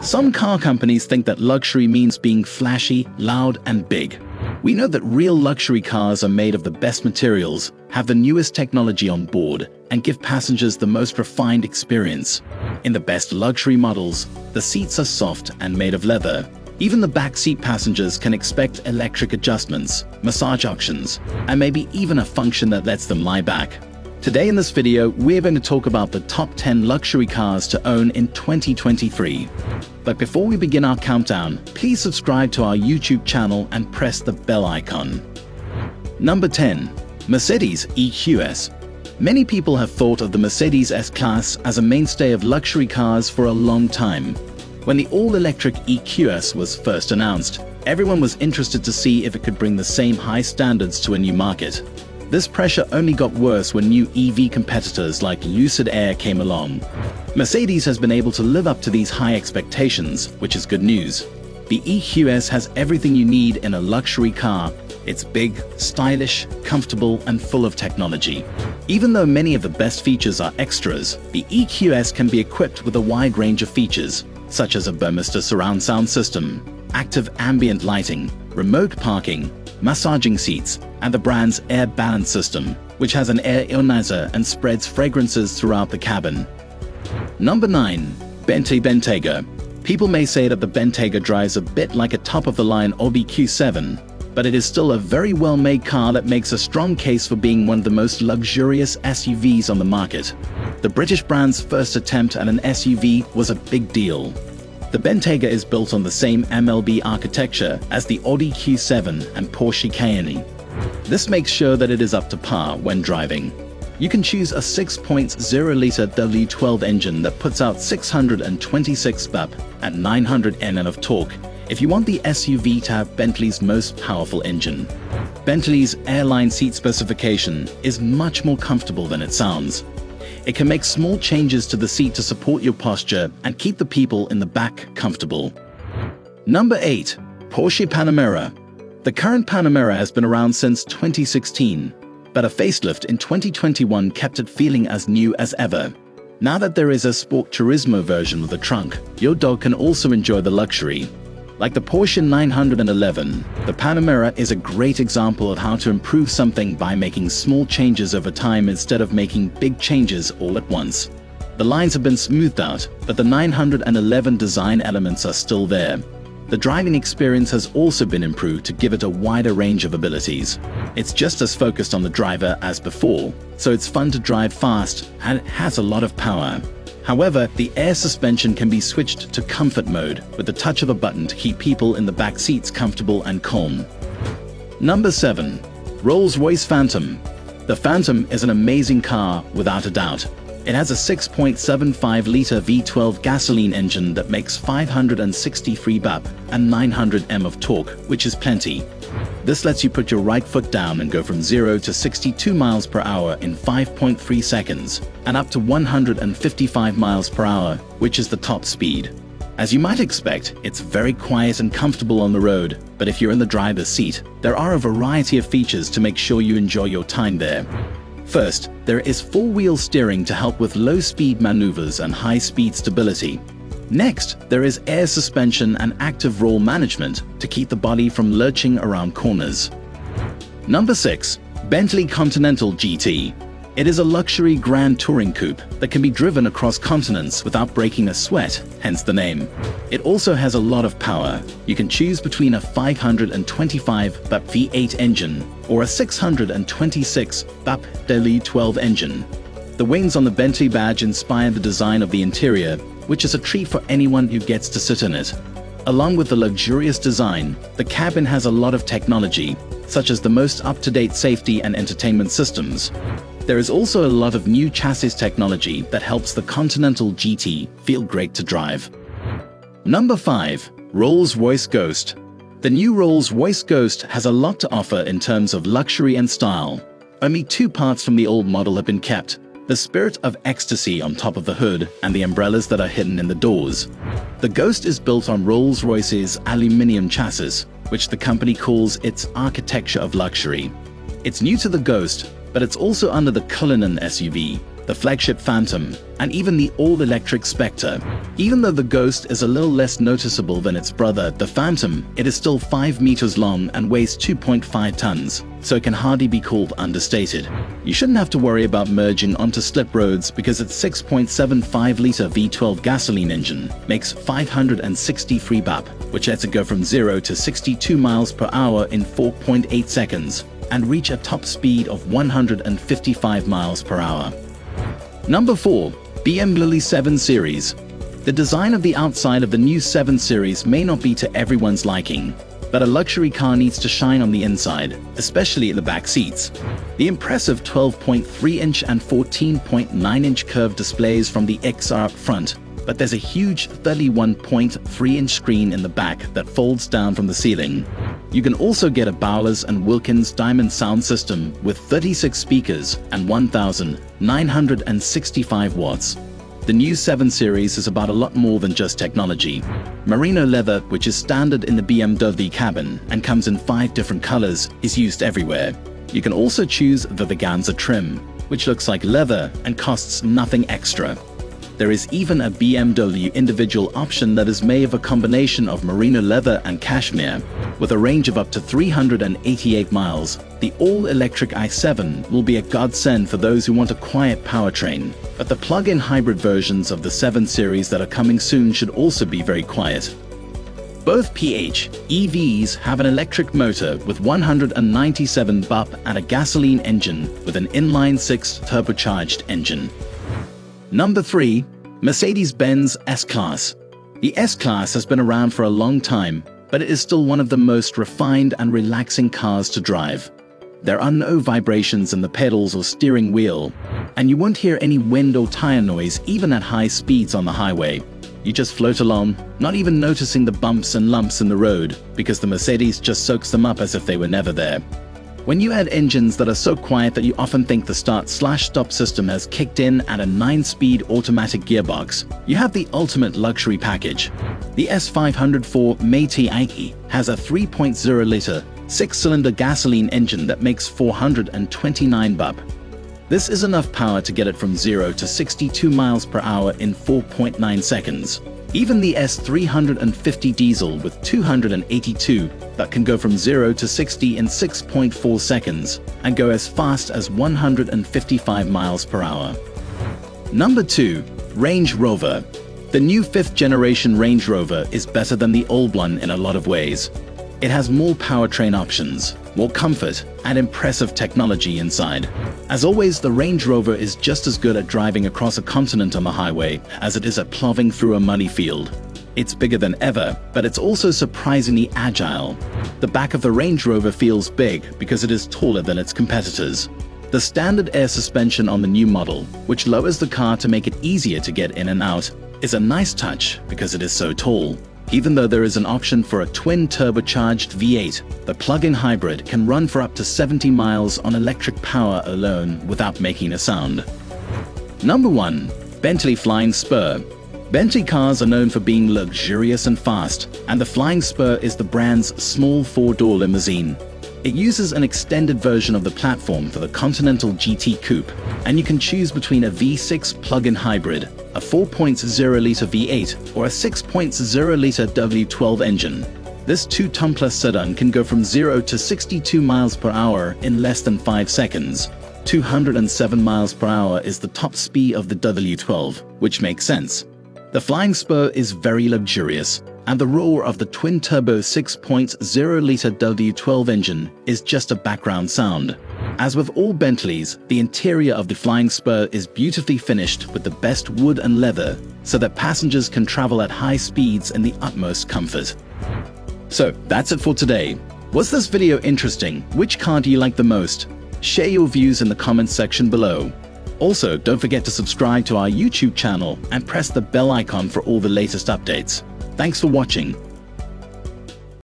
Some car companies think that luxury means being flashy, loud, and big. We know that real luxury cars are made of the best materials, have the newest technology on board, and give passengers the most refined experience. In the best luxury models, the seats are soft and made of leather. Even the back seat passengers can expect electric adjustments, massage options, and maybe even a function that lets them lie back. Today in this video, we're going to talk about the top 10 luxury cars to own in 2023. But before we begin our countdown, please subscribe to our YouTube channel and press the bell icon. Number 10. Mercedes EQS. Many people have thought of the Mercedes S-Class as a mainstay of luxury cars for a long time. When the all-electric EQS was first announced, everyone was interested to see if it could bring the same high standards to a new market. This pressure only got worse when new EV competitors like Lucid Air came along. Mercedes has been able to live up to these high expectations, which is good news. The EQS has everything you need in a luxury car. It's big, stylish, comfortable, and full of technology. Even though many of the best features are extras, the EQS can be equipped with a wide range of features, such as a Burmester surround sound system, active ambient lighting, remote parking, massaging seats, and the brand's air balance system, which has an air ionizer and spreads fragrances throughout the cabin. Number 9. BENTAYGA. People may say that the BENTAYGA drives a bit like a top-of-the-line Audi Q7, but it is still a very well-made car that makes a strong case for being one of the most luxurious SUVs on the market. The British brand's first attempt at an SUV was a big deal. The BENTAYGA is built on the same MLB architecture as the Audi Q7 and Porsche Cayenne. This makes sure that it is up to par when driving. You can choose a 6.0-liter W12 engine that puts out 626 bp and 900 Nm of torque if you want the SUV to have Bentley's most powerful engine. Bentley's airline seat specification is much more comfortable than it sounds. It can make small changes to the seat to support your posture and keep the people in the back comfortable. Number 8. Porsche Panamera. The current Panamera has been around since 2016, but a facelift in 2021 kept it feeling as new as ever. Now that there is a Sport Turismo version with a trunk, your dog can also enjoy the luxury. Like the Porsche 911, the Panamera is a great example of how to improve something by making small changes over time instead of making big changes all at once. The lines have been smoothed out, but the 911 design elements are still there. The driving experience has also been improved to give it a wider range of abilities. It's just as focused on the driver as before, so it's fun to drive fast and it has a lot of power. However, the air suspension can be switched to comfort mode with the touch of a button to keep people in the back seats comfortable and calm. Number 7. Rolls-Royce Phantom. The Phantom is an amazing car without a doubt. It has a 6.75-liter V12 gasoline engine that makes 563 bp and 900 Nm of torque, which is plenty. This lets you put your right foot down and go from 0 to 62 miles per hour in 5.3 seconds, and up to 155 miles per hour, which is the top speed. As you might expect, it's very quiet and comfortable on the road, but if you're in the driver's seat, there are a variety of features to make sure you enjoy your time there. First, there is four-wheel steering to help with low-speed maneuvers and high-speed stability. Next, there is air suspension and active roll management to keep the body from lurching around corners. Number 6. Bentley Continental GT. It is a luxury grand touring coupe that can be driven across continents without breaking a sweat, hence the name. It also has a lot of power. You can choose between a 525 bp V8 engine or a 626 bp W12 engine. The wings on the Bentley badge inspire the design of the interior, which is a treat for anyone who gets to sit in it. Along with the luxurious design, the cabin has a lot of technology, such as the most up-to-date safety and entertainment systems. There is also a lot of new chassis technology that helps the Continental GT feel great to drive. Number 5. Rolls-Royce Ghost. The new Rolls-Royce Ghost has a lot to offer in terms of luxury and style. Only two parts from the old model have been kept: the spirit of ecstasy on top of the hood and the umbrellas that are hidden in the doors. The Ghost is built on Rolls-Royce's aluminium chassis, which the company calls its architecture of luxury. It's new to the Ghost, but it's also under the Cullinan SUV, the flagship Phantom, and even the all-electric Spectre. Even though the Ghost is a little less noticeable than its brother, the Phantom, it is still 5 meters long and weighs 2.5 tons, so it can hardly be called understated. You shouldn't have to worry about merging onto slip roads because its 6.75-liter V12 gasoline engine makes 563 bp, which lets it go from 0 to 62 miles per hour in 4.8 seconds and reach a top speed of 155 miles per hour. Number 4. BMW 7 Series. The design of the outside of the new 7 Series may not be to everyone's liking, but a luxury car needs to shine on the inside, especially in the back seats. The impressive 12.3-inch and 14.9-inch curved displays from the X are up front, but there's a huge 31.3-inch screen in the back that folds down from the ceiling. You can also get a Bowers & Wilkins Diamond sound system with 36 speakers and 1,965 watts. The new 7 Series is about a lot more than just technology. Merino leather, which is standard in the BMW cabin and comes in 5 different colors, is used everywhere. You can also choose the Veganza trim, which looks like leather and costs nothing extra. There is even a BMW individual option that is made of a combination of merino leather and cashmere. With a range of up to 388 miles, the all-electric i7 will be a godsend for those who want a quiet powertrain. But the plug-in hybrid versions of the 7 Series that are coming soon should also be very quiet. Both PHEVs have an electric motor with 197 bp and a gasoline engine with an inline-6 turbocharged engine. Number 3. Mercedes-Benz S-Class. The S-Class has been around for a long time, but it is still one of the most refined and relaxing cars to drive. There are no vibrations in the pedals or steering wheel, and you won't hear any wind or tire noise even at high speeds on the highway. You just float along, not even noticing the bumps and lumps in the road, because the Mercedes just soaks them up as if they were never there. When you add engines that are so quiet that you often think the start/stop system has kicked in and a 9-speed automatic gearbox, you have the ultimate luxury package. The S504 METAYGA has a 3.0-liter, 6-cylinder gasoline engine that makes 429 bp. This is enough power to get it from 0 to 62 miles per hour in 4.9 seconds. Even the S350 diesel with 282 that can go from 0 to 60 in 6.4 seconds and go as fast as 155 miles per hour. Number 2. Range Rover. The new 5th generation Range Rover is better than the old one in a lot of ways. It has more powertrain options, more comfort, and impressive technology inside. As always, the Range Rover is just as good at driving across a continent on the highway as it is at ploughing through a muddy field. It's bigger than ever, but it's also surprisingly agile. The back of the Range Rover feels big because it is taller than its competitors. The standard air suspension on the new model, which lowers the car to make it easier to get in and out, is a nice touch because it is so tall. Even though there is an option for a twin turbocharged V8, the plug-in hybrid can run for up to 70 miles on electric power alone without making a sound. Number 1. Bentley Flying Spur. Bentley cars are known for being luxurious and fast, and the Flying Spur is the brand's small 4-door limousine. It uses an extended version of the platform for the Continental GT Coupe, and you can choose between a V6 plug-in hybrid, a 4.0-liter V8, or a 6.0-liter W12 engine. This 2-ton-plus sedan can go from 0 to 62 miles per hour in less than 5 seconds. 207 miles per hour is the top speed of the W12, which makes sense. The Flying Spur is very luxurious, and the roar of the twin-turbo 6.0-liter W12 engine is just a background sound. As with all Bentleys, the interior of the Flying Spur is beautifully finished with the best wood and leather, so that passengers can travel at high speeds in the utmost comfort. So, that's it for today. Was this video interesting? Which car do you like the most? Share your views in the comments section below. Also, don't forget to subscribe to our YouTube channel and press the bell icon for all the latest updates. Thanks for watching.